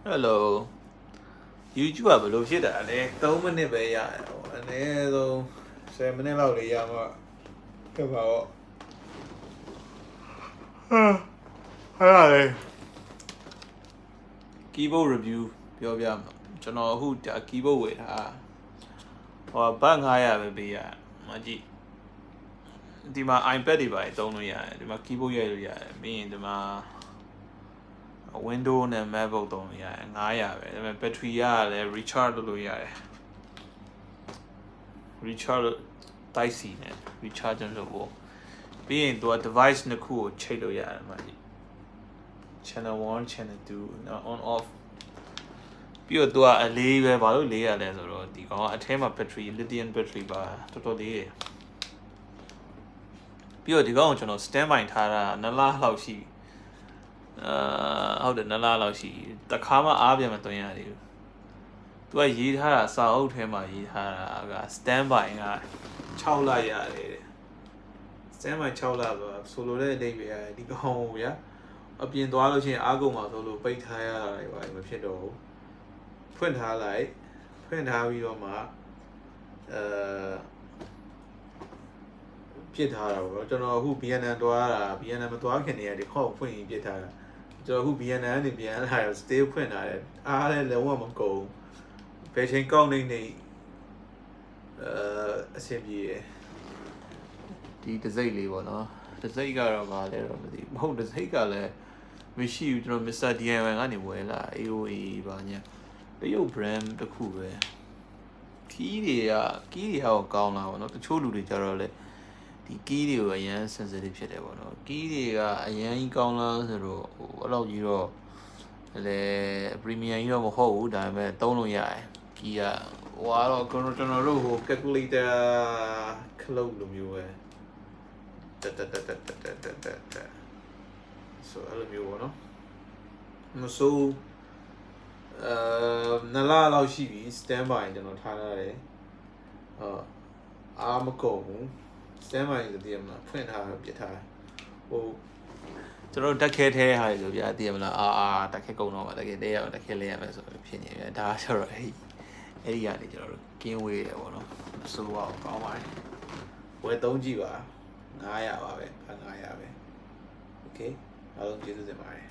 Hello YouTube ကဘယ်လိုဖြစ်တာလဲ3မိနစ်ပဲရတယ်ဟိုအနည်းဆုံး10မိနစ်လောက်လေးရမှာဖြစ်ပါတော့ဟာလေ keyboard review ပြောပြမှာကျွန်တော်အခုဒါ keyboard ဝယ်ထားဟိုဘတ်900ပဲပေးရမကြည့်ဒီမှာ iPad တွေပါသုံးလို့ရတယ်ဒီမှာ keyboard ရိုက်လို့ရတယ်ပြီးရင်ဒီမှာWindows နဲ့ MacBook သုံးလို့ရတယ်900ပဲဒါပေမဲ့ battery ကလည်း recharge လုပ်လို့ရတယ် recharge Type C နဲ့ recharge လုပ်ဖို့ပြီးရင်သူက device နှစ်ခုကိုချိတ်လို့ရတယ်မှာ channel 1 channel 2 on off ပြီးတော့သူကအလေးပဲဘာလို့လေးရလဲဆိုတော့ဒီကောင်ကအထဲမှာ battery lithium battery ပါတော်တော်လေးပြီးတော့ဒီကောင်ကိုကျွန်တော် stand by ထားတာ2လလောက်ရှိဟုတ်တယ်2လလောက်ရှိတခါမှအားပြန်မသွင်းရသေးဘူးသူကရေးထားတာစာအုပ်ထဲမှာရေးထားတာက stand by က6လရတယ် stand by 6လဆိုလိုတဲ့အဓိပ္ပာယ်ကဒီကောင်ကိုဗျာအပြင်သွားလို့ရှိရင်အားကုန်မှာဆိုလို့ပိတ်ထားရတာတွေပါမဖြစ်တော့ဘူးဖွင့်ထားလိုက်ဖွင့်ထားပြီးတော့မှပြစ်ထားတာပေါ့ကျွန်တော်အခု BNN တွားတာ BNN မတွားခင်တည်းကဒီခေါက်ဖွင့်ရင်ပြစ်ထားတာကျွန်တော်အခု BNN ကနေပြန်လာတော့ stay ဖွင့်ထားတယ်အားလည်းလုံးဝမကုန်ဘယ်ချိန်ကောက်နေအဆင်ပြေတယ်ဒီတစိမ့်လေးပေါ့နော်တစိမ့်ကတော့ဗာလဲတော့မသိဘူးမဟုတ်တစိမ့်ကလည်းမရှိဘူးကျွန်တော် Mr. DIY ကနေဝယ်လာ AOA ပါညာတရုတ် brand တစ်ခုပဲကီးတွေကကောင်းလာပေါ့နော်တချို့လူတွေကြတော့လေဒီကီးတွေကိုအရန် sensitive ဖြစ်တယ်ပေါ့နော်ကီးတွေကအရန်ကြီးကောင်းလားဆိုတော့ဟိုအဲ့လောက်ကြီးတော့လေ premium ကြီးတော့မဟုတ်ဘူးဒါပေမဲ့သုံးလို့ရတယ်ကီးကဟိုကတော့ကျွန်တော်တို့ဟို calculator ခလုတ်လိုမျိုးပဲတက်ဆိုအဲ့လိုမျိုးပေါ့နော်မဆိုး2လလောက်ရှိပြီ stand by ကျွန်တော်ထားရတယ်အားမကုန်ဘူး stand by ဆိုတည်ရမလားဖွင့်ထားပြထားဟိုကျွန်တော်တက်ခဲထဲဟာဆိုဗျာတည်ရမလားတက်ခဲကုန်တော့ပါတက်ခဲလေးရတက်ခဲလေးရမယ်ဆိုဖြစ်နေပြီဒါဆိုတော့အဲ့ဒီကနေကျွန်တော်တို့ကင်းဝေးတယ်ပေါ့နော်ဆိုတော့ကောင်းပါတယ်ဝယ်သုံးကြည့်ပါ900ပါပဲ900ပဲ okay အားလုံးကျေးဇူးတင်ပါတယ်